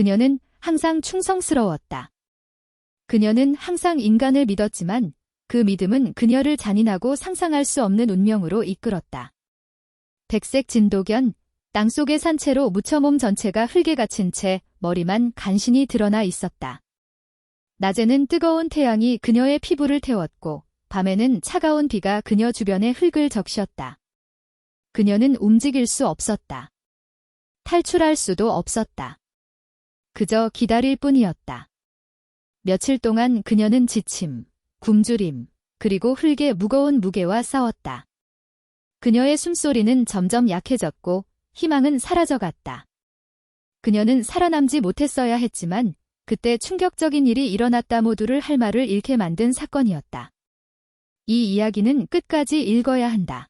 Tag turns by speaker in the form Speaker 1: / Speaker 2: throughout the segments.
Speaker 1: 그녀는 항상 충성스러웠다. 그녀는 항상 인간을 믿었지만 그 믿음은 그녀를 잔인하고 상상할 수 없는 운명으로 이끌었다. 백색 진도견, 땅속의 산채로 묻혀 몸 전체가 흙에 갇힌 채 머리만 간신히 드러나 있었다. 낮에는 뜨거운 태양이 그녀의 피부를 태웠고 밤에는 차가운 비가 그녀 주변의 흙을 적셨다. 그녀는 움직일 수 없었다. 탈출할 수도 없었다. 그저 기다릴 뿐이었다. 며칠 동안 그녀는 지침, 굶주림, 그리고 흙의 무거운 무게와 싸웠다. 그녀의 숨소리는 점점 약해졌고 희망은 사라져갔다. 그녀는 살아남지 못했어야 했지만 그때 충격적인 일이 일어났다. 모두를 할 말을 잃게 만든 사건이었다. 이 이야기는 끝까지 읽어야 한다.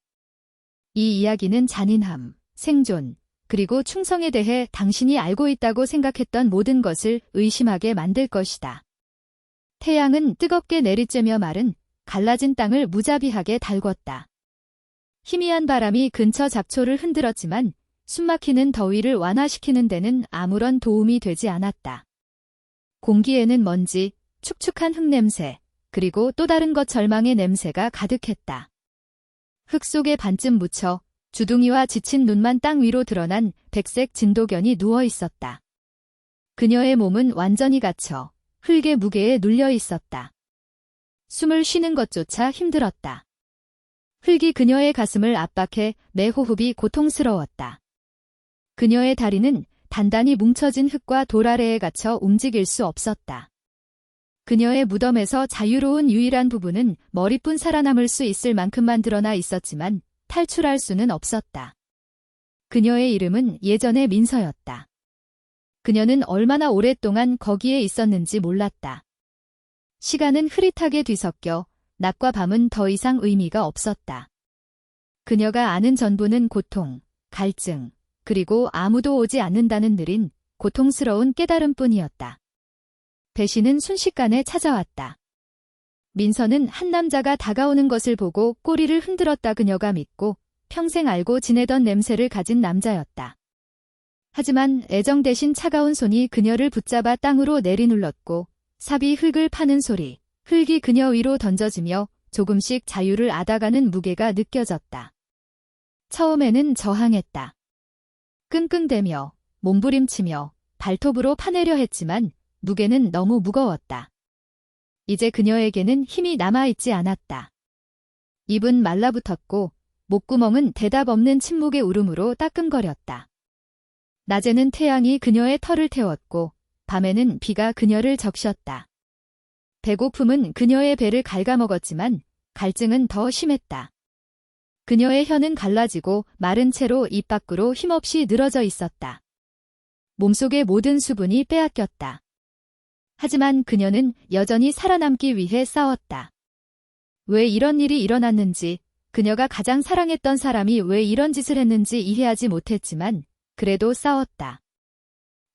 Speaker 1: 이 이야기는 잔인함, 생존, 그리고 충성에 대해 당신이 알고 있다고 생각했던 모든 것을 의심하게 만들 것이다. 태양은 뜨겁게 내리쬐며 마른 갈라진 땅을 무자비하게 달궜다. 희미한 바람이 근처 잡초를 흔들었지만 숨막히는 더위를 완화시키는 데는 아무런 도움이 되지 않았다. 공기에는 먼지, 축축한 흙냄새, 그리고 또 다른 것 절망의 냄새가 가득했다. 흙 속에 반쯤 묻혀 주둥이와 지친 눈만 땅 위로 드러난 백색 진도견이 누워 있었다. 그녀의 몸은 완전히 갇혀 흙의 무게에 눌려 있었다. 숨을 쉬는 것조차 힘들었다. 흙이 그녀의 가슴을 압박해 매 호흡이 고통스러웠다. 그녀의 다리는 단단히 뭉쳐진 흙과 돌 아래에 갇혀 움직일 수 없었다. 그녀의 무덤에서 자유로운 유일한 부분은 머리뿐 살아남을 수 있을 만큼만 드러나 있었지만 탈출할 수는 없었다. 그녀의 이름은 예전의 민서였다. 그녀는 얼마나 오랫동안 거기에 있었는지 몰랐다. 시간은 흐릿하게 뒤섞여 낮과 밤은 더 이상 의미가 없었다. 그녀가 아는 전부는 고통, 갈증, 그리고 아무도 오지 않는다는 느린 고통스러운 깨달음뿐이었다. 배신은 순식간에 찾아왔다. 민서는 한 남자가 다가오는 것을 보고 꼬리를 흔들었다. 그녀가 믿고 평생 알고 지내던 냄새를 가진 남자였다. 하지만 애정 대신 차가운 손이 그녀를 붙잡아 땅으로 내리눌렀고 삽이 흙을 파는 소리, 흙이 그녀 위로 던져지며 조금씩 자유를 앗아가는 무게가 느껴졌다. 처음에는 저항했다. 끙끙대며 몸부림치며 발톱으로 파내려 했지만 무게는 너무 무거웠다. 이제 그녀에게는 힘이 남아있지 않았다. 입은 말라붙었고 목구멍은 대답 없는 침묵의 울음으로 따끔거렸다. 낮에는 태양이 그녀의 털을 태웠고 밤에는 비가 그녀를 적셨다. 배고픔은 그녀의 배를 갉아먹었지만 갈증은 더 심했다. 그녀의 혀는 갈라지고 마른 채로 입 밖으로 힘없이 늘어져 있었다. 몸속의 모든 수분이 빼앗겼다. 하지만 그녀는 여전히 살아남기 위해 싸웠다. 왜 이런 일이 일어났는지, 그녀가 가장 사랑했던 사람이 왜 이런 짓을 했는지 이해하지 못했지만 그래도 싸웠다.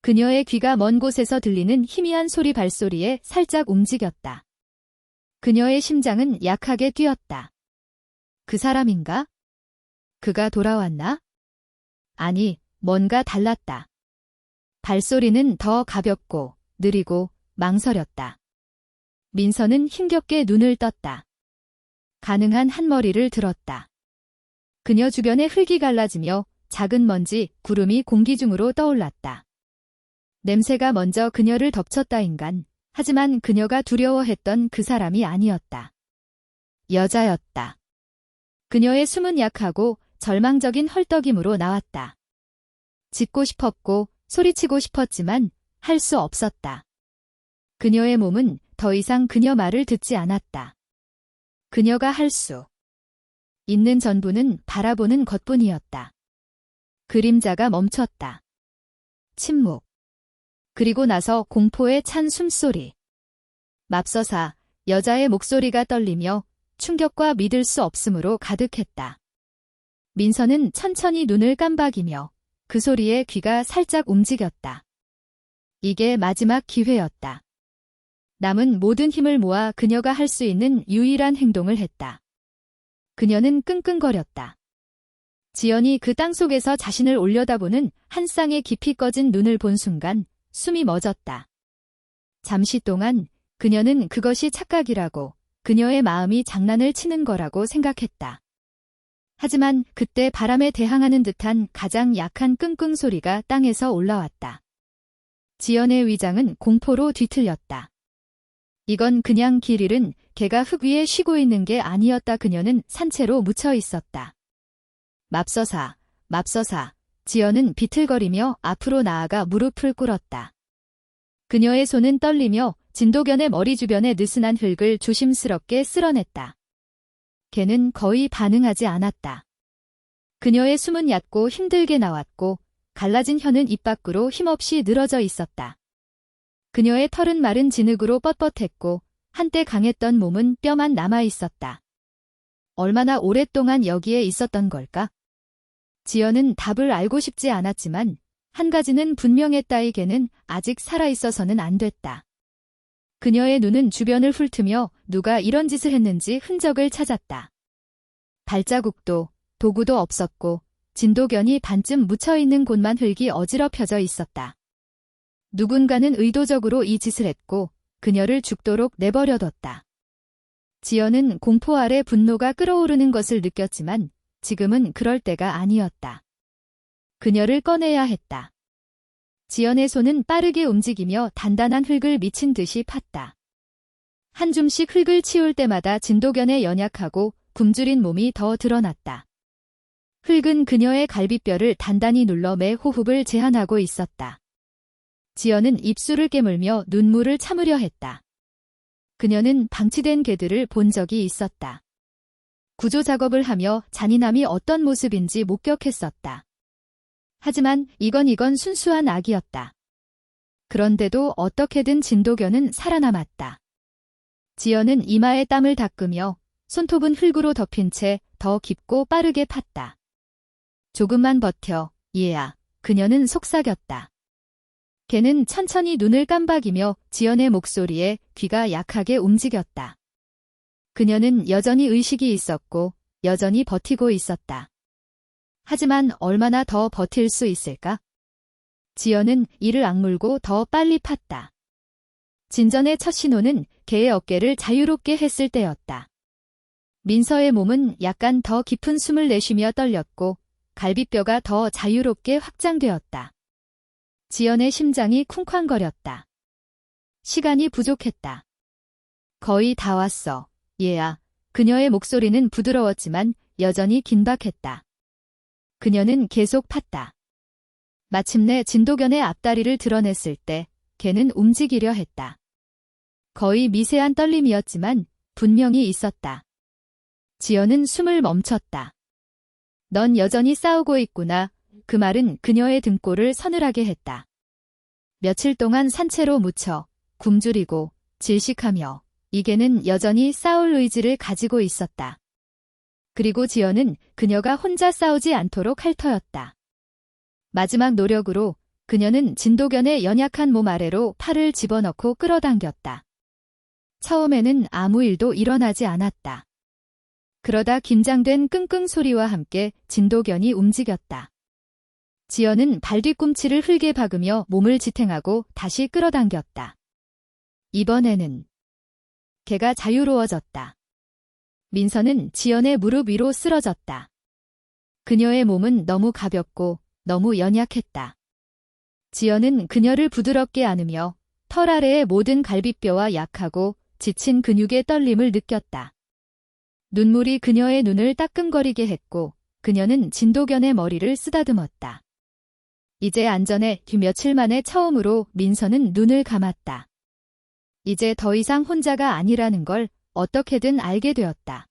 Speaker 1: 그녀의 귀가 먼 곳에서 들리는 희미한 소리 발소리에 살짝 움직였다. 그녀의 심장은 약하게 뛰었다. 그 사람인가? 그가 돌아왔나? 아니, 뭔가 달랐다. 발소리는 더 가볍고 느리고 망설였다. 민서는 힘겹게 눈을 떴다. 가능한 한 머리를 들었다. 그녀 주변에 흙이 갈라지며 작은 먼지, 구름이 공기 중으로 떠올랐다. 냄새가 먼저 그녀를 덮쳤다인간. 하지만 그녀가 두려워했던 그 사람이 아니었다. 여자였다. 그녀의 숨은 약하고 절망적인 헐떡임으로 나왔다. 짖고 싶었고 소리치고 싶었지만 할 수 없었다. 그녀의 몸은 더 이상 그녀 말을 듣지 않았다. 그녀가 할 수 있는 전부는 바라보는 것뿐이었다. 그림자가 멈췄다. 침묵. 그리고 나서 공포에 찬 숨소리. 맙서사, 여자의 목소리가 떨리며 충격과 믿을 수 없음으로 가득했다. 민서는 천천히 눈을 깜박이며 그 소리에 귀가 살짝 움직였다. 이게 마지막 기회였다. 남은 모든 힘을 모아 그녀가 할 수 있는 유일한 행동을 했다. 그녀는 끙끙거렸다. 지연이 그 땅속에서 자신을 올려다보는 한 쌍의 깊이 꺼진 눈을 본 순간 숨이 멎었다. 잠시 동안 그녀는 그것이 착각이라고, 그녀의 마음이 장난을 치는 거라고 생각했다. 하지만 그때 바람에 대항하는 듯한 가장 약한 끙끙 소리가 땅에서 올라왔다. 지연의 위장은 공포로 뒤틀렸다. 이건 그냥 길 잃은 개가 흙 위에 쉬고 있는 게 아니었다. 그녀는 산채로 묻혀 있었다. 맙서사, 맙서사. 지연은 비틀거리며 앞으로 나아가 무릎을 꿇었다. 그녀의 손은 떨리며 진도견의 머리 주변에 느슨한 흙을 조심스럽게 쓸어냈다. 개는 거의 반응하지 않았다. 그녀의 숨은 얕고 힘들게 나왔고 갈라진 혀는 입 밖으로 힘없이 늘어져 있었다. 그녀의 털은 마른 진흙으로 뻣뻣했고 한때 강했던 몸은 뼈만 남아 있었다. 얼마나 오랫동안 여기에 있었던 걸까? 지연은 답을 알고 싶지 않았지만 한 가지는 분명했다. 이 개는 아직 살아있어서는 안 됐다. 그녀의 눈은 주변을 훑으며 누가 이런 짓을 했는지 흔적을 찾았다. 발자국도 도구도 없었고 진도견이 반쯤 묻혀있는 곳만 흙이 어지럽혀져 있었다. 누군가는 의도적으로 이 짓을 했고 그녀를 죽도록 내버려뒀다. 지연은 공포 아래 분노가 끓어오르는 것을 느꼈지만 지금은 그럴 때가 아니었다. 그녀를 꺼내야 했다. 지연의 손은 빠르게 움직이며 단단한 흙을 미친 듯이 팠다. 한 줌씩 흙을 치울 때마다 진도견의 연약하고 굶주린 몸이 더 드러났다. 흙은 그녀의 갈비뼈를 단단히 눌러 매 호흡을 제한하고 있었다. 지연은 입술을 깨물며 눈물을 참으려 했다. 그녀는 방치된 개들을 본 적이 있었다. 구조 작업을 하며 잔인함이 어떤 모습인지 목격했었다. 하지만 이건 순수한 악이었다. 그런데도 어떻게든 진도견은 살아남았다. 지연은 이마에 땀을 닦으며 손톱은 흙으로 덮인 채 더 깊고 빠르게 팠다. 조금만 버텨, 얘야. 그녀는 속삭였다. 걔는 천천히 눈을 깜박이며 지연의 목소리에 귀가 약하게 움직였다. 그녀는 여전히 의식이 있었고 여전히 버티고 있었다. 하지만 얼마나 더 버틸 수 있을까? 지연은 이를 악물고 더 빨리 팠다. 진전의 첫 신호는 개의 어깨를 자유롭게 했을 때였다. 민서의 몸은 약간 더 깊은 숨을 내쉬며 떨렸고 갈비뼈가 더 자유롭게 확장되었다. 지연의 심장이 쿵쾅거렸다. 시간이 부족했다. 거의 다 왔어, 얘야. 그녀의 목소리는 부드러웠지만 여전히 긴박했다. 그녀는 계속 팠다. 마침내 진도견의 앞다리를 드러냈을 때 개는 움직이려 했다. 거의 미세한 떨림이었지만 분명히 있었다. 지연은 숨을 멈췄다. 넌 여전히 싸우고 있구나. 그 말은 그녀의 등골을 서늘하게 했다. 며칠 동안 산채로 묻혀 굶주리고 질식하며 이 개는 여전히 싸울 의지를 가지고 있었다. 그리고 지연은 그녀가 혼자 싸우지 않도록 핥터였다. 마지막 노력으로 그녀는 진도견의 연약한 몸 아래로 팔을 집어넣고 끌어당겼다. 처음에는 아무 일도 일어나지 않았다. 그러다 긴장된 끙끙 소리와 함께 진도견이 움직였다. 지연은 발뒤꿈치를 흙에 박으며 몸을 지탱하고 다시 끌어당겼다. 이번에는 개가 자유로워졌다. 민서는 지연의 무릎 위로 쓰러졌다. 그녀의 몸은 너무 가볍고 너무 연약했다. 지연은 그녀를 부드럽게 안으며 털 아래의 모든 갈비뼈와 약하고 지친 근육의 떨림을 느꼈다. 눈물이 그녀의 눈을 따끔거리게 했고 그녀는 진도견의 머리를 쓰다듬었다. 이제 안전해. 며칠 만에 처음으로 민서는 눈을 감았다. 이제 더 이상 혼자가 아니라는 걸 어떻게든 알게 되었다.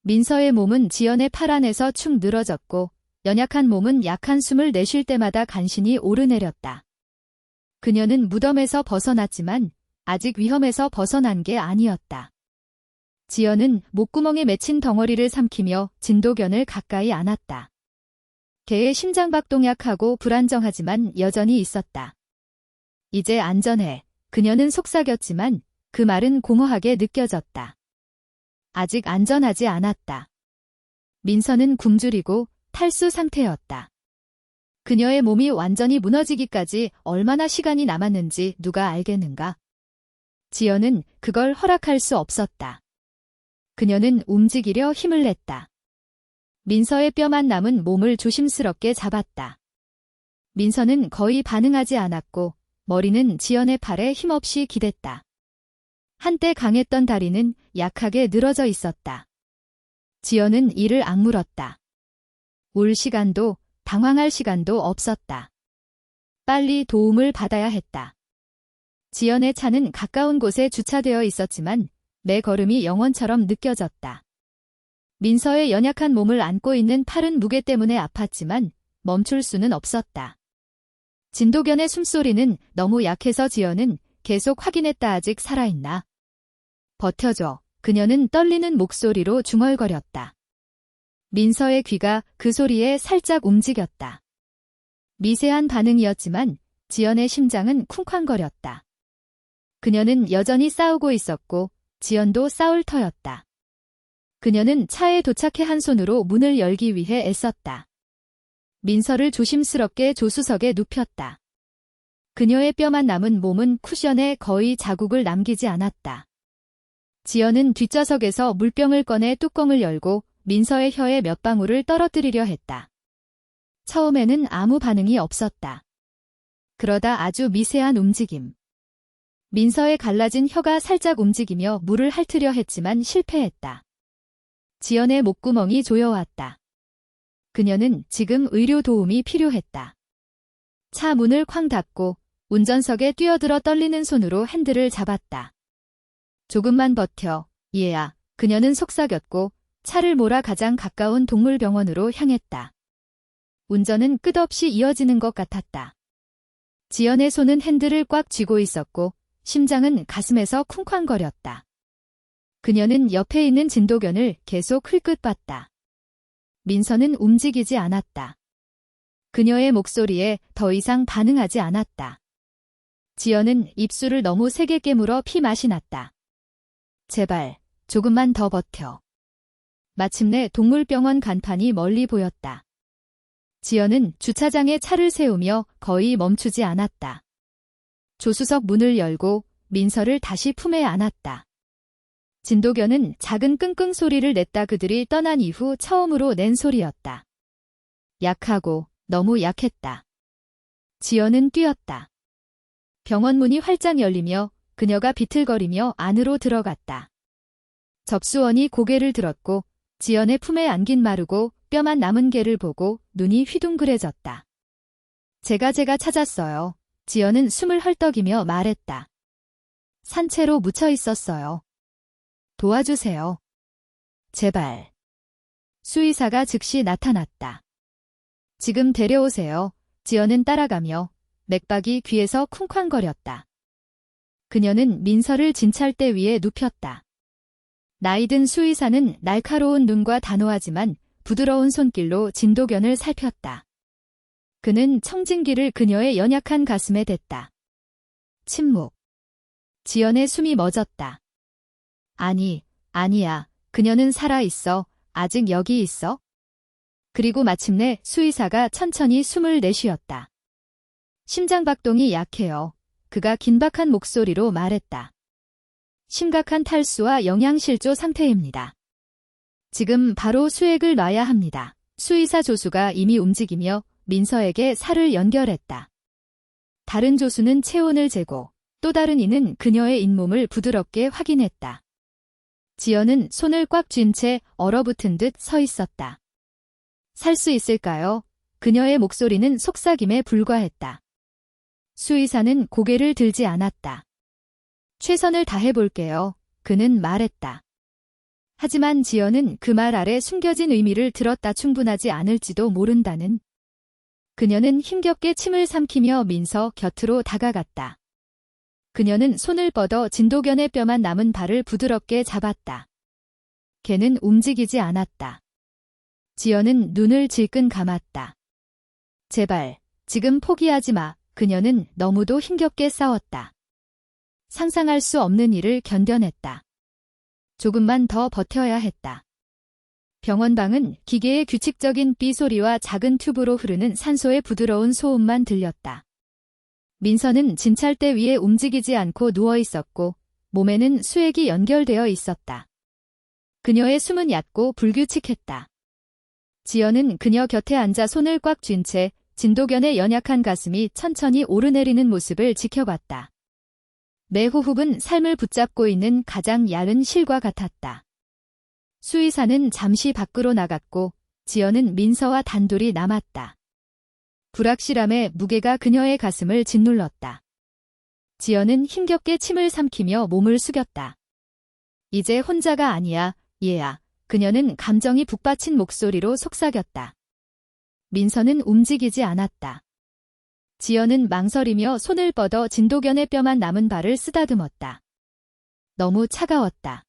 Speaker 1: 민서의 몸은 지연의 팔 안에서 축 늘어졌고 연약한 몸은 약한 숨을 내쉴 때마다 간신히 오르내렸다. 그녀는 무덤에서 벗어났지만 아직 위험에서 벗어난 게 아니었다. 지연은 목구멍에 맺힌 덩어리를 삼키며 진도견을 가까이 안았다. 개의 심장박동 약하고 불안정하지만 여전히 있었다. 이제 안전해. 그녀는 속삭였지만 그 말은 공허하게 느껴졌다. 아직 안전하지 않았다. 민서는 굶주리고 탈수 상태였다. 그녀의 몸이 완전히 무너지기까지 얼마나 시간이 남았는지 누가 알겠는가? 지연은 그걸 허락할 수 없었다. 그녀는 움직이려 힘을 냈다. 민서의 뼈만 남은 몸을 조심스럽게 잡았다. 민서는 거의 반응하지 않았고 머리는 지연의 팔에 힘없이 기댔다. 한때 강했던 다리는 약하게 늘어져 있었다. 지연은 이를 악물었다. 울 시간도 당황할 시간도 없었다. 빨리 도움을 받아야 했다. 지연의 차는 가까운 곳에 주차되어 있었지만 매 걸음이 영원처럼 느껴졌다. 민서의 연약한 몸을 안고 있는 팔은 무게 때문에 아팠지만 멈출 수는 없었다. 진도견의 숨소리는 너무 약해서 지연은 계속 확인했다. 아직 살아있나? 버텨줘. 그녀는 떨리는 목소리로 중얼거렸다. 민서의 귀가 그 소리에 살짝 움직였다. 미세한 반응이었지만 지연의 심장은 쿵쾅거렸다. 그녀는 여전히 싸우고 있었고 지연도 싸울 터였다. 그녀는 차에 도착해 한 손으로 문을 열기 위해 애썼다. 민서를 조심스럽게 조수석에 눕혔다. 그녀의 뼈만 남은 몸은 쿠션에 거의 자국을 남기지 않았다. 지연은 뒷좌석에서 물병을 꺼내 뚜껑을 열고 민서의 혀에 몇 방울을 떨어뜨리려 했다. 처음에는 아무 반응이 없었다. 그러다 아주 미세한 움직임. 민서의 갈라진 혀가 살짝 움직이며 물을 핥으려 했지만 실패했다. 지연의 목구멍이 조여왔다. 그녀는 지금 의료 도움이 필요했다. 차 문을 쾅 닫고 운전석에 뛰어들어 떨리는 손으로 핸들을 잡았다. 조금만 버텨, 얘야. 그녀는 속삭였고 차를 몰아 가장 가까운 동물병원으로 향했다. 운전은 끝없이 이어지는 것 같았다. 지연의 손은 핸들을 꽉 쥐고 있었고 심장은 가슴에서 쿵쾅거렸다. 그녀는 옆에 있는 진도견을 계속 흘끗봤다. 민서는 움직이지 않았다. 그녀의 목소리에 더 이상 반응하지 않았다. 지연은 입술을 너무 세게 깨물어 피 맛이 났다. 제발, 조금만 더 버텨. 마침내 동물병원 간판이 멀리 보였다. 지연은 주차장에 차를 세우며 거의 멈추지 않았다. 조수석 문을 열고 민서를 다시 품에 안았다. 진도견은 작은 끙끙 소리를 냈다. 그들이 떠난 이후 처음으로 낸 소리였다. 약하고 너무 약했다. 지연은 뛰었다. 병원 문이 활짝 열리며 그녀가 비틀거리며 안으로 들어갔다. 접수원이 고개를 들었고 지연의 품에 안긴 마르고 뼈만 남은 개를 보고 눈이 휘둥그레졌다. 제가 찾았어요. 지연은 숨을 헐떡이며 말했다. 산채로 묻혀 있었어요. 도와주세요. 제발. 수의사가 즉시 나타났다. 지금 데려오세요. 지연은 따라가며 맥박이 귀에서 쿵쾅거렸다. 그녀는 민서를 진찰대 위에 눕혔다. 나이든 수의사는 날카로운 눈과 단호하지만 부드러운 손길로 진도견을 살폈다. 그는 청진기를 그녀의 연약한 가슴에 댔다. 침묵. 지연의 숨이 멎었다. 아니야. 그녀는 살아있어. 아직 여기 있어. 그리고 마침내 수의사가 천천히 숨을 내쉬었다. 심장박동이 약해요. 그가 긴박한 목소리로 말했다. 심각한 탈수와 영양실조 상태입니다. 지금 바로 수액을 놔야 합니다. 수의사 조수가 이미 움직이며 민서에게 살을 연결했다. 다른 조수는 체온을 재고 또 다른 이는 그녀의 잇몸을 부드럽게 확인했다. 지연은 손을 꽉 쥔 채 얼어붙은 듯 서 있었다. 살 수 있을까요? 그녀의 목소리는 속삭임에 불과했다. 수의사는 고개를 들지 않았다. 최선을 다해볼게요. 그는 말했다. 하지만 지연은 그 말 아래 숨겨진 의미를 들었다. 충분하지 않을지도 모른다는. 그녀는 힘겹게 침을 삼키며 민서 곁으로 다가갔다. 그녀는 손을 뻗어 진도견의 뼈만 남은 발을 부드럽게 잡았다. 걔는 움직이지 않았다. 지연은 눈을 질끈 감았다. 제발, 지금 포기하지 마. 그녀는 너무도 힘겹게 싸웠다. 상상할 수 없는 일을 견뎌냈다. 조금만 더 버텨야 했다. 병원방은 기계의 규칙적인 삐 소리와 작은 튜브로 흐르는 산소의 부드러운 소음만 들렸다. 민서는 진찰대 위에 움직이지 않고 누워 있었고 몸에는 수액이 연결되어 있었다. 그녀의 숨은 얕고 불규칙했다. 지연은 그녀 곁에 앉아 손을 꽉 쥔 채 진도견의 연약한 가슴이 천천히 오르내리는 모습을 지켜봤다. 매 호흡은 삶을 붙잡고 있는 가장 얇은 실과 같았다. 수의사는 잠시 밖으로 나갔고 지연은 민서와 단둘이 남았다. 불확실함에 무게가 그녀의 가슴을 짓눌렀다. 지연은 힘겹게 침을 삼키며 몸을 숙였다. 이제 혼자가 아니야, 얘야. 그녀는 감정이 북받친 목소리로 속삭였다. 민서는 움직이지 않았다. 지연은 망설이며 손을 뻗어 진도견의 뼈만 남은 발을 쓰다듬었다. 너무 차가웠다.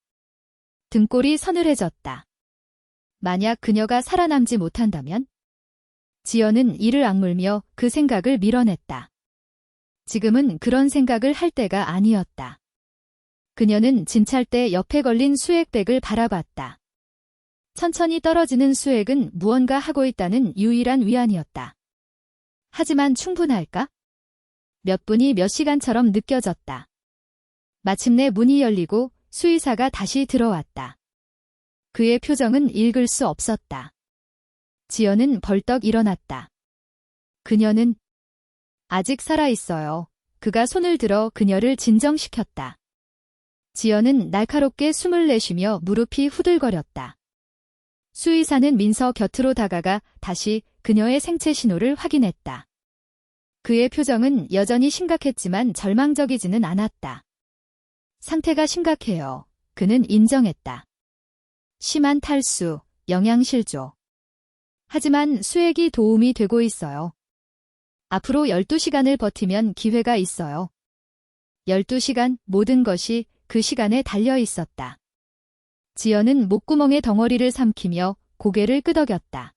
Speaker 1: 등골이 서늘해졌다. 만약 그녀가 살아남지 못한다면? 지연은 이를 악물며 그 생각을 밀어냈다. 지금은 그런 생각을 할 때가 아니었다. 그녀는 진찰대 옆에 걸린 수액백을 바라봤다. 천천히 떨어지는 수액은 무언가 하고 있다는 유일한 위안이었다. 하지만 충분할까? 몇 분이 몇 시간처럼 느껴졌다. 마침내 문이 열리고 수의사가 다시 들어왔다. 그의 표정은 읽을 수 없었다. 지연은 벌떡 일어났다. 그녀는 아직 살아있어요. 그가 손을 들어 그녀를 진정시켰다. 지연은 날카롭게 숨을 내쉬며 무릎이 후들거렸다. 수의사는 민서 곁으로 다가가 다시 그녀의 생체 신호를 확인했다. 그의 표정은 여전히 심각했지만 절망적이지는 않았다. 상태가 심각해요. 그는 인정했다. 심한 탈수, 영양실조. 하지만 수액이 도움이 되고 있어요. 앞으로 12시간을 버티면 기회가 있어요. 12시간 모든 것이 그 시간에 달려 있었다. 지연은 목구멍에 덩어리를 삼키며 고개를 끄덕였다.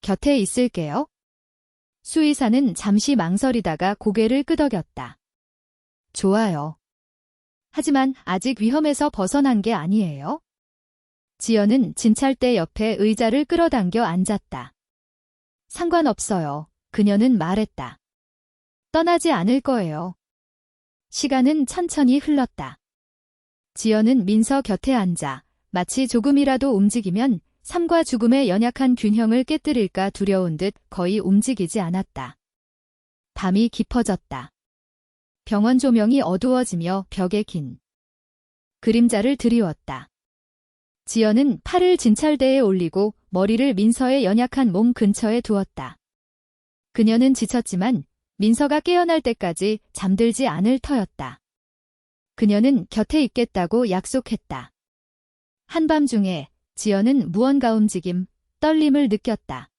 Speaker 1: 곁에 있을게요. 수의사는 잠시 망설이다가 고개를 끄덕였다. 좋아요. 하지만 아직 위험에서 벗어난 게 아니에요. 지연은 진찰대 옆에 의자를 끌어당겨 앉았다. 상관없어요. 그녀는 말했다. 떠나지 않을 거예요. 시간은 천천히 흘렀다. 지연은 민서 곁에 앉아 마치 조금이라도 움직이면 삶과 죽음의 연약한 균형을 깨뜨릴까 두려운 듯 거의 움직이지 않았다. 밤이 깊어졌다. 병원 조명이 어두워지며 벽에 긴 그림자를 드리웠다. 지연은 팔을 진찰대에 올리고 머리를 민서의 연약한 몸 근처에 두었다. 그녀는 지쳤지만 민서가 깨어날 때까지 잠들지 않을 터였다. 그녀는 곁에 있겠다고 약속했다. 한밤중에 지연은 무언가 움직임, 떨림을 느꼈다.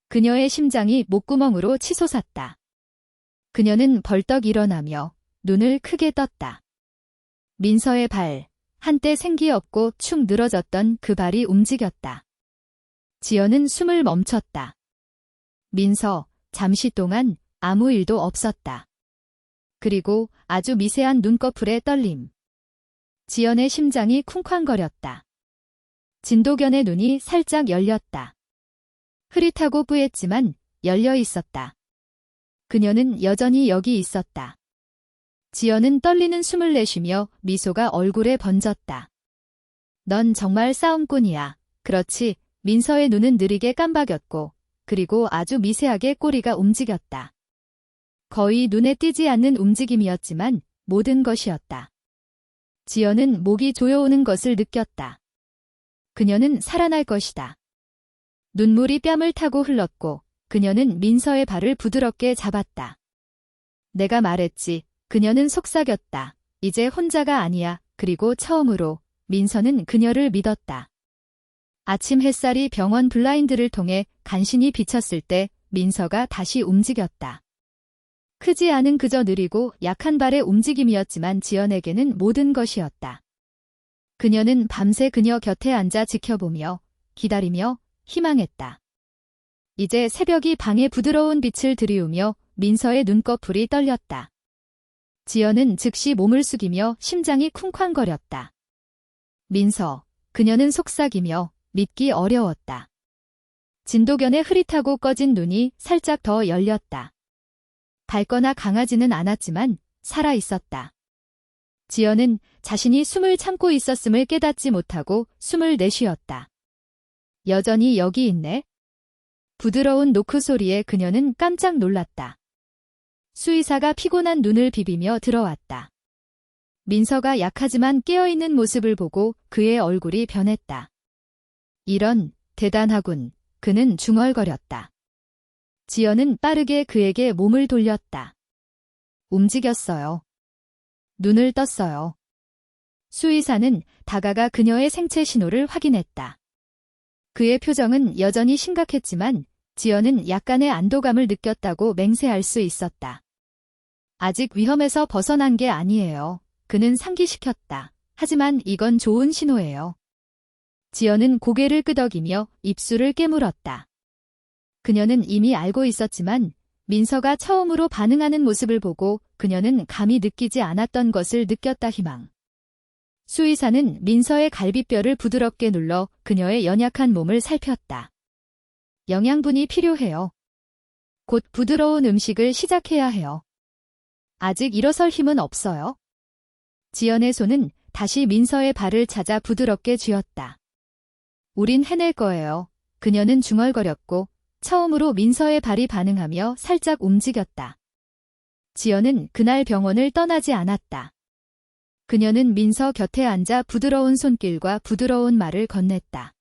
Speaker 1: 그녀의 심장이 목구멍으로 치솟았다. 그녀는 벌떡 일어나며 눈을 크게 떴다. 민서의 발, 한때 생기 없고 축 늘어졌던 그 발이 움직였다. 지연은 숨을 멈췄다. 민서, 잠시 동안 아무 일도 없었다. 그리고 아주 미세한 눈꺼풀의 떨림. 지연의 심장이 쿵쾅거렸다. 진도견의 눈이 살짝 열렸다. 흐릿하고 뿌였지만 열려 있었다. 그녀는 여전히 여기 있었다. 지연은 떨리는 숨을 내쉬며 미소가 얼굴에 번졌다. 넌 정말 싸움꾼이야. 그렇지. 민서의 눈은 느리게 깜박였고 그리고 아주 미세하게 꼬리가 움직였다. 거의 눈에 띄지 않는 움직임이었지만 모든 것이었다. 지연은 목이 조여오는 것을 느꼈다. 그녀는 살아날 것이다. 눈물이 뺨을 타고 흘렀고 그녀는 민서의 발을 부드럽게 잡았다. 내가 말했지. 그녀는 속삭였다. 이제 혼자가 아니야. 그리고 처음으로 민서는 그녀를 믿었다. 아침 햇살이 병원 블라인드를 통해 간신히 비쳤을 때 민서가 다시 움직였다. 크지 않은 그저 느리고 약한 발의 움직임이었지만 지연에게는 모든 것이었다. 그녀는 밤새 그녀 곁에 앉아 지켜보며 기다리며 희망했다. 이제 새벽이 방에 부드러운 빛을 들이우며 민서의 눈꺼풀이 떨렸다. 지연은 즉시 몸을 숙이며 심장이 쿵쾅거렸다. 민서, 그녀는 속삭이며 믿기 어려웠다. 진도견의 흐릿하고 꺼진 눈이 살짝 더 열렸다. 밝거나 강하지는 않았지만 살아 있었다. 지연은 자신이 숨을 참고 있었음을 깨닫지 못하고 숨을 내쉬었다. 여전히 여기 있네. 부드러운 노크 소리에 그녀는 깜짝 놀랐다. 수의사가 피곤한 눈을 비비며 들어왔다. 민서가 약하지만 깨어있는 모습을 보고 그의 얼굴이 변했다. 이런, 대단하군. 그는 중얼거렸다. 지연은 빠르게 그에게 몸을 돌렸다. 움직였어요. 눈을 떴어요. 수의사는 다가가 그녀의 생체 신호를 확인했다. 그의 표정은 여전히 심각했지만 지연은 약간의 안도감을 느꼈다고 맹세할 수 있었다. 아직 위험에서 벗어난 게 아니에요. 그는 상기시켰다. 하지만 이건 좋은 신호예요. 지연은 고개를 끄덕이며 입술을 깨물었다. 그녀는 이미 알고 있었지만 민서가 처음으로 반응하는 모습을 보고 그녀는 감히 느끼지 않았던 것을 느꼈다. 희망. 수의사는 민서의 갈비뼈를 부드럽게 눌러 그녀의 연약한 몸을 살폈다. 영양분이 필요해요. 곧 부드러운 음식을 시작해야 해요. 아직 일어설 힘은 없어요. 지연의 손은 다시 민서의 발을 찾아 부드럽게 쥐었다. 우린 해낼 거예요. 그녀는 중얼거렸고 처음으로 민서의 발이 반응하며 살짝 움직였다. 지연은 그날 병원을 떠나지 않았다. 그녀는 민서 곁에 앉아 부드러운 손길과 부드러운 말을 건넸다.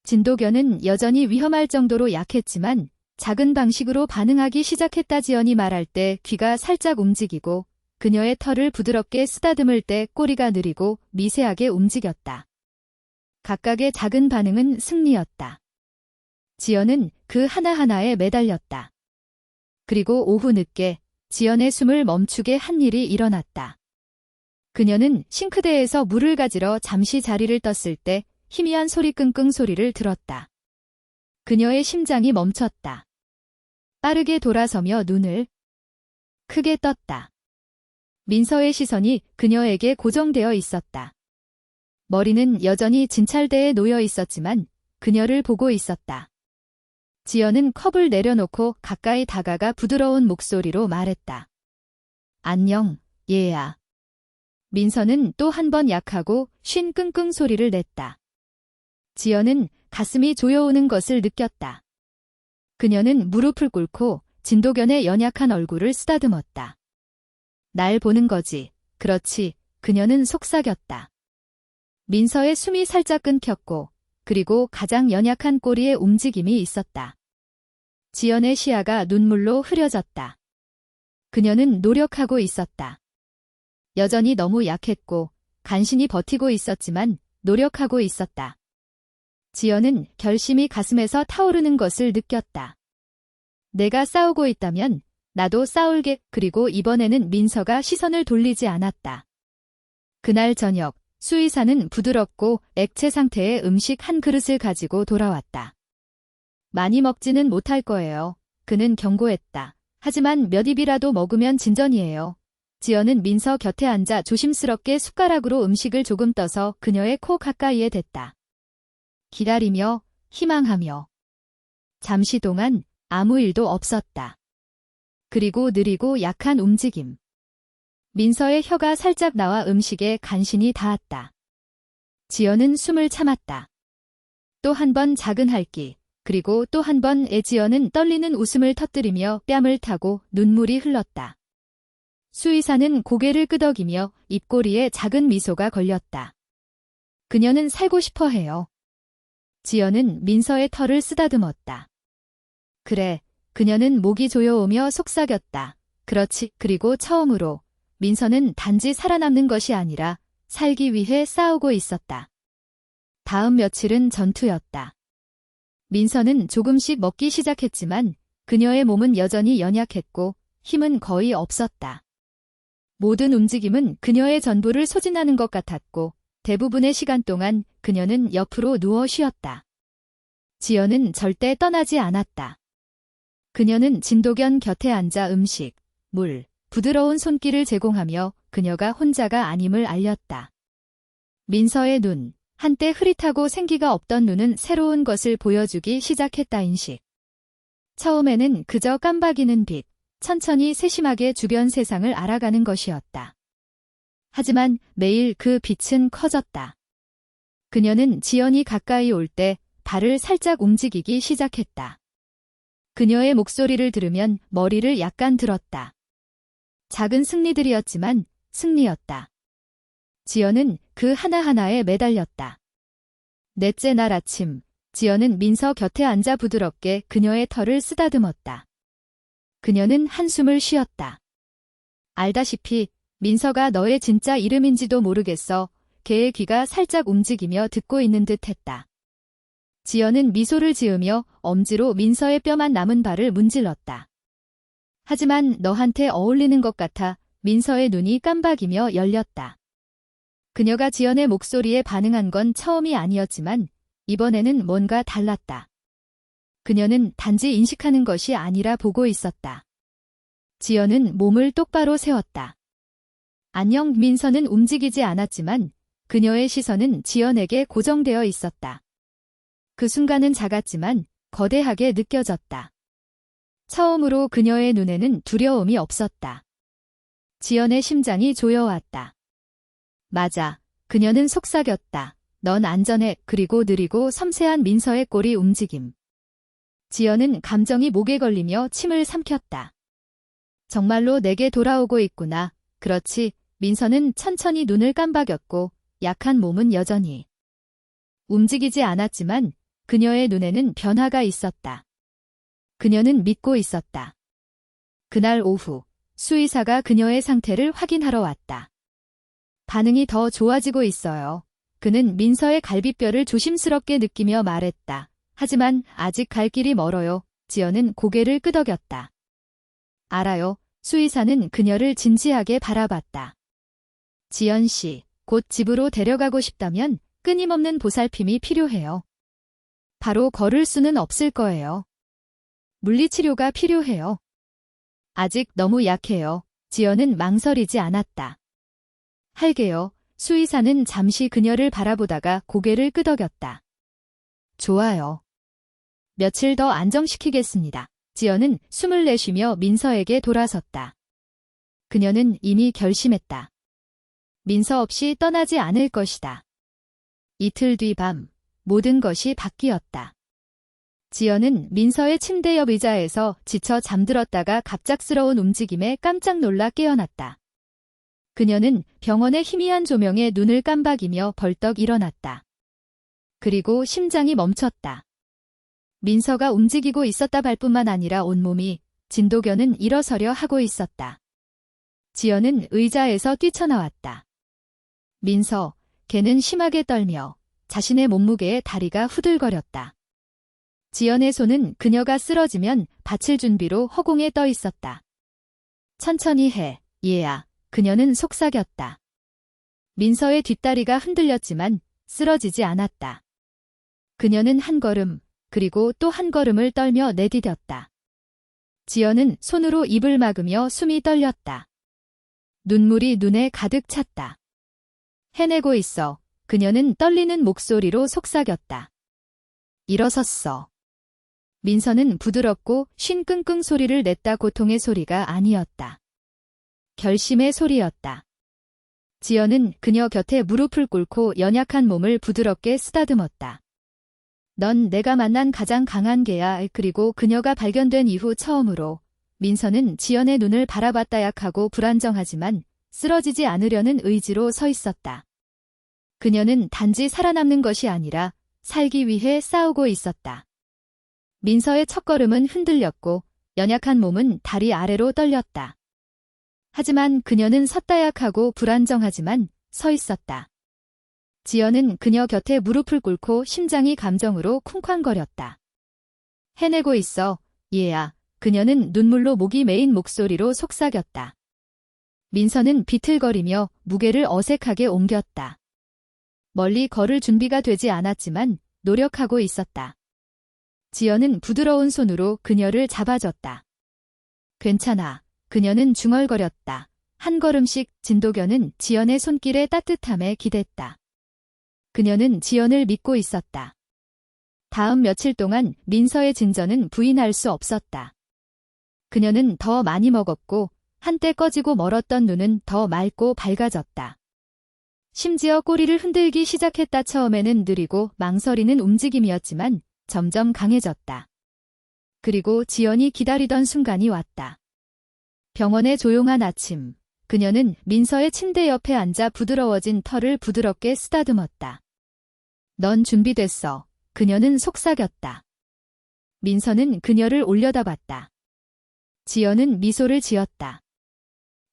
Speaker 1: 진도견은 여전히 위험할 정도로 약했지만 작은 방식으로 반응하기 시작했다. 지연이 말할 때 귀가 살짝 움직이고 그녀의 털을 부드럽게 쓰다듬을 때 꼬리가 느리고 미세하게 움직였다. 각각의 작은 반응은 승리였다. 지연은 그 하나하나에 매달렸다. 그리고 오후 늦게 지연의 숨을 멈추게 한 일이 일어났다. 그녀는 싱크대에서 물을 가지러 잠시 자리를 떴을 때 희미한 소리 끙끙 소리를 들었다. 그녀의 심장이 멈췄다. 빠르게 돌아서며 눈을 크게 떴다. 민서의 시선이 그녀에게 고정되어 있었다. 머리는 여전히 진찰대에 놓여 있었지만 그녀를 보고 있었다. 지연은 컵을 내려놓고 가까이 다가가 부드러운 목소리로 말했다. 안녕, 얘야. 민서는 또 한 번 약하고 쉰 끙끙 소리를 냈다. 지연은 가슴이 조여오는 것을 느꼈다. 그녀는 무릎을 꿇고 진도견의 연약한 얼굴을 쓰다듬었다. 날 보는 거지. 그렇지. 그녀는 속삭였다. 민서의 숨이 살짝 끊겼고 그리고 가장 연약한 꼬리에 움직임이 있었다. 지연의 시야가 눈물로 흐려졌다. 그녀는 노력하고 있었다. 여전히 너무 약했고 간신히 버티고 있었지만 노력하고 있었다. 지연은 결심이 가슴에서 타오르는 것을 느꼈다. 내가 싸우고 있다면 나도 싸울게. 그리고 이번에는 민서가 시선을 돌리지 않았다. 그날 저녁 수의사는 부드럽고 액체 상태의 음식 한 그릇을 가지고 돌아왔다. 많이 먹지는 못할 거예요. 그는 경고했다. 하지만 몇 입이라도 먹으면 진전이에요. 지연은 민서 곁에 앉아 조심스럽게 숟가락으로 음식을 조금 떠서 그녀의 코 가까이에 댔다. 기다리며 희망하며. 잠시 동안 아무 일도 없었다. 그리고 느리고 약한 움직임. 민서의 혀가 살짝 나와 음식에 간신히 닿았다. 지연은 숨을 참았다. 또 한 번 작은 할기, 그리고 또 한 번 지연은 떨리는 웃음을 터뜨리며 뺨을 타고 눈물이 흘렀다. 수의사는 고개를 끄덕이며 입꼬리에 작은 미소가 걸렸다. 그녀는 살고 싶어 해요. 지연은 민서의 털을 쓰다듬었다. 그래, 그녀는 목이 조여오며 속삭였다. 그렇지. 그리고 처음으로 민서는 단지 살아남는 것이 아니라 살기 위해 싸우고 있었다. 다음 며칠은 전투였다. 민서는 조금씩 먹기 시작했지만 그녀의 몸은 여전히 연약했고 힘은 거의 없었다. 모든 움직임은 그녀의 전부를 소진하는 것 같았고 대부분의 시간 동안 그녀는 옆으로 누워 쉬었다. 지연은 절대 떠나지 않았다. 그녀는 진도견 곁에 앉아 음식, 물, 부드러운 손길을 제공하며 그녀가 혼자가 아님을 알렸다. 민서의 눈, 한때 흐릿하고 생기가 없던 눈은 새로운 것을 보여주기 시작했다 인식. 처음에는 그저 깜박이는 빛, 천천히 세심하게 주변 세상을 알아가는 것이었다. 하지만 매일 그 빛은 커졌다. 그녀는 지연이 가까이 올 때 발을 살짝 움직이기 시작했다. 그녀의 목소리를 들으면 머리를 약간 들었다. 작은 승리들이었지만 승리였다. 지연은 그 하나하나에 매달렸다. 넷째 날 아침, 지연은 민서 곁에 앉아 부드럽게 그녀의 털을 쓰다듬었다. 그녀는 한숨을 쉬었다. 알다시피 민서가 너의 진짜 이름인지도 모르겠어. 걔의 귀가 살짝 움직이며 듣고 있는 듯 했다. 지연은 미소를 지으며 엄지로 민서의 뼈만 남은 발을 문질렀다. 하지만 너한테 어울리는 것 같아. 민서의 눈이 깜박이며 열렸다. 그녀가 지연의 목소리에 반응한 건 처음이 아니었지만 이번에는 뭔가 달랐다. 그녀는 단지 인식하는 것이 아니라 보고 있었다. 지연은 몸을 똑바로 세웠다. 안녕. 민서는 움직이지 않았지만 그녀의 시선은 지연에게 고정되어 있었다. 그 순간은 작았지만 거대하게 느껴졌다. 처음으로 그녀의 눈에는 두려움이 없었다. 지연의 심장이 조여왔다. 맞아. 그녀는 속삭였다. 넌 안전해. 그리고 느리고 섬세한 민서의 꼬리 움직임. 지연은 감정이 목에 걸리며 침을 삼켰다. 정말로 내게 돌아오고 있구나. 그렇지. 민서는 천천히 눈을 깜박였고 약한 몸은 여전히 움직이지 않았지만 그녀의 눈에는 변화가 있었다. 그녀는 믿고 있었다. 그날 오후, 수의사가 그녀의 상태를 확인하러 왔다. 반응이 더 좋아지고 있어요. 그는 민서의 갈비뼈를 조심스럽게 느끼며 말했다. 하지만 아직 갈 길이 멀어요. 지연은 고개를 끄덕였다. 알아요. 수의사는 그녀를 진지하게 바라봤다. 지연 씨, 곧 집으로 데려가고 싶다면 끊임없는 보살핌이 필요해요. 바로 걸을 수는 없을 거예요. 물리치료가 필요해요. 아직 너무 약해요. 지연은 망설이지 않았다. 할게요. 수의사는 잠시 그녀를 바라보다가 고개를 끄덕였다. 좋아요. 며칠 더 안정시키겠습니다. 지연은 숨을 내쉬며 민서에게 돌아섰다. 그녀는 이미 결심했다. 민서 없이 떠나지 않을 것이다. 이틀 뒤 밤, 모든 것이 바뀌었다. 지연은 민서의 침대 옆 의자에서 지쳐 잠들었다가 갑작스러운 움직임에 깜짝 놀라 깨어났다. 그녀는 병원의 희미한 조명에 눈을 깜박이며 벌떡 일어났다. 그리고 심장이 멈췄다. 민서가 움직이고 있었다. 발뿐만 아니라 온몸이, 진도견은 일어서려 하고 있었다. 지연은 의자에서 뛰쳐나왔다. 민서, 걔는 심하게 떨며 자신의 몸무게에 다리가 후들거렸다. 지연의 손은 그녀가 쓰러지면 받칠 준비로 허공에 떠 있었다. 천천히 해, 얘야. 그녀는 속삭였다. 민서의 뒷다리가 흔들렸지만 쓰러지지 않았다. 그녀는 한 걸음, 그리고 또 한 걸음을 떨며 내디뎠다. 지연은 손으로 입을 막으며 숨이 떨렸다. 눈물이 눈에 가득 찼다. 해내고 있어. 그녀는 떨리는 목소리로 속삭였다. 일어섰어. 민서는 부드럽고 쉰 끙끙 소리를 냈다. 고통의 소리가 아니었다. 결심의 소리였다. 지연은 그녀 곁에 무릎을 꿇고 연약한 몸을 부드럽게 쓰다듬었다. 넌 내가 만난 가장 강한 개야. 그리고 그녀가 발견된 이후 처음으로 민서는 지연의 눈을 바라봤다. 약하고 불안정하지만 쓰러지지 않으려는 의지로 서 있었다. 그녀는 단지 살아남는 것이 아니라 살기 위해 싸우고 있었다. 민서의 첫걸음은 흔들렸고 연약한 몸은 다리 아래로 떨렸다. 하지만 그녀는 섰다. 약하고 불안정하지만 서 있었다. 지연은 그녀 곁에 무릎을 꿇고 심장이 감정으로 쿵쾅거렸다. 해내고 있어, 얘야. 그녀는 눈물로 목이 메인 목소리로 속삭였다. 민서는 비틀거리며 무게를 어색하게 옮겼다. 멀리 걸을 준비가 되지 않았지만 노력하고 있었다. 지연은 부드러운 손으로 그녀를 잡아줬다. 괜찮아. 그녀는 중얼거렸다. 한 걸음씩. 진도견은 지연의 손길의 따뜻함에 기댔다. 그녀는 지연을 믿고 있었다. 다음 며칠 동안 민서의 진전은 부인할 수 없었다. 그녀는 더 많이 먹었고 한때 꺼지고 멀었던 눈은 더 맑고 밝아졌다. 심지어 꼬리를 흔들기 시작했다. 처음에는 느리고 망설이는 움직임이었지만 점점 강해졌다. 그리고 지연이 기다리던 순간이 왔다. 병원의 조용한 아침, 그녀는 민서의 침대 옆에 앉아 부드러워진 털을 부드럽게 쓰다듬었다. 넌 준비됐어. 그녀는 속삭였다. 민서는 그녀를 올려다봤다. 지연은 미소를 지었다.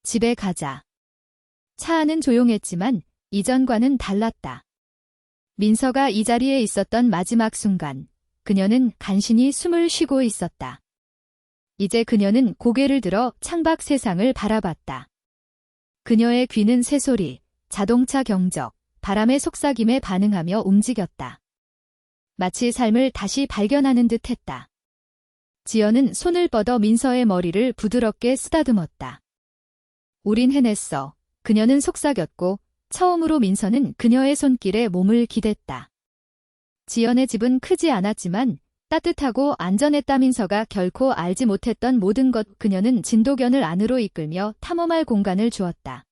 Speaker 1: 집에 가자. 차 안은 조용했지만 이전과는 달랐다. 민서가 이 자리에 있었던 마지막 순간, 그녀는 간신히 숨을 쉬고 있었다. 이제 그녀는 고개를 들어 창밖 세상을 바라봤다. 그녀의 귀는 새소리, 자동차 경적, 바람의 속삭임에 반응하며 움직였다. 마치 삶을 다시 발견하는 듯 했다. 지연은 손을 뻗어 민서의 머리를 부드럽게 쓰다듬었다. 우린 해냈어. 그녀는 속삭였고 처음으로 민서는 그녀의 손길에 몸을 기댔다. 지연의 집은 크지 않았지만 따뜻하고 안전했다. 민서가 결코 알지 못했던 모든 것. 그녀는 진도견을 안으로 이끌며 탐험할 공간을 주었다.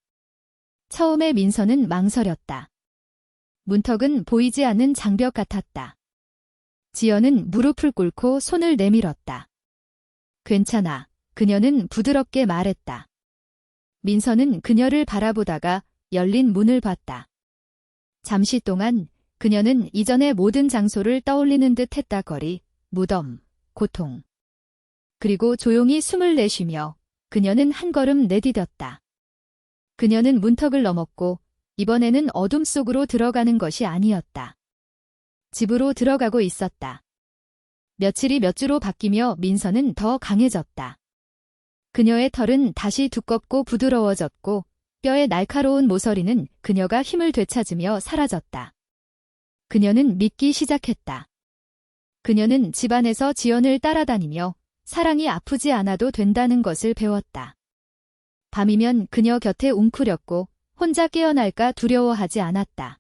Speaker 1: 처음에 민서는 망설였다. 문턱은 보이지 않는 장벽 같았다. 지연은 무릎을 꿇고 손을 내밀었다. 괜찮아. 그녀는 부드럽게 말했다. 민서는 그녀를 바라보다가 열린 문을 봤다. 잠시 동안 그녀는 이전의 모든 장소를 떠올리는 듯 했다. 거리, 무덤, 고통. 그리고 조용히 숨을 내쉬며 그녀는 한 걸음 내디뎠다. 그녀는 문턱을 넘었고 이번에는 어둠 속으로 들어가는 것이 아니었다. 집으로 들어가고 있었다. 며칠이 몇 주로 바뀌며 민서는 더 강해졌다. 그녀의 털은 다시 두껍고 부드러워졌고 뼈의 날카로운 모서리는 그녀가 힘을 되찾으며 사라졌다. 그녀는 믿기 시작했다. 그녀는 집안에서 지연을 따라다니며 사랑이 아프지 않아도 된다는 것을 배웠다. 밤이면 그녀 곁에 웅크렸고 혼자 깨어날까 두려워하지 않았다.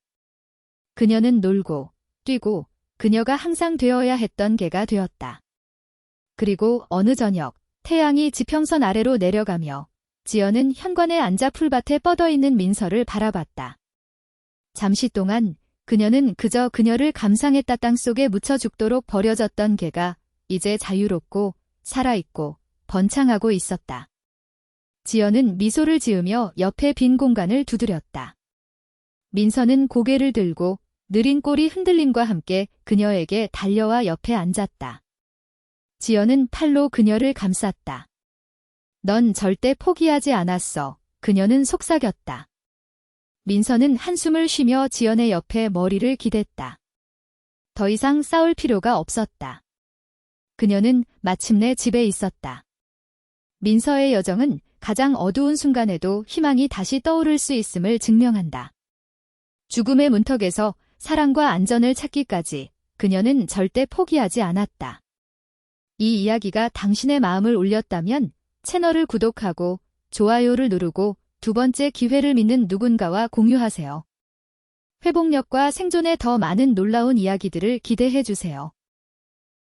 Speaker 1: 그녀는 놀고 뛰고 그녀가 항상 되어야 했던 개가 되었다. 그리고 어느 저녁 태양이 지평선 아래로 내려가며 지연은 현관에 앉아 풀밭에 뻗어있는 민서를 바라봤다. 잠시 동안 그녀는 그저 그녀를 감상했다. 땅속에 묻혀 죽도록 버려졌던 개가 이제 자유롭고 살아있고 번창하고 있었다. 지연은 미소를 지으며 옆에 빈 공간을 두드렸다. 민서는 고개를 들고 느린 꼬리 흔들림과 함께 그녀에게 달려와 옆에 앉았다. 지연은 팔로 그녀를 감쌌다. 넌 절대 포기하지 않았어. 그녀는 속삭였다. 민서는 한숨을 쉬며 지연의 옆에 머리를 기댔다. 더 이상 싸울 필요가 없었다. 그녀는 마침내 집에 있었다. 민서의 여정은 가장 어두운 순간에도 희망이 다시 떠오를 수 있음을 증명한다. 죽음의 문턱에서 사랑과 안전을 찾기까지 그녀는 절대 포기하지 않았다. 이 이야기가 당신의 마음을 울렸다면 채널을 구독하고 좋아요를 누르고 두 번째 기회를 믿는 누군가와 공유하세요. 회복력과 생존의 더 많은 놀라운 이야기들을 기대해 주세요.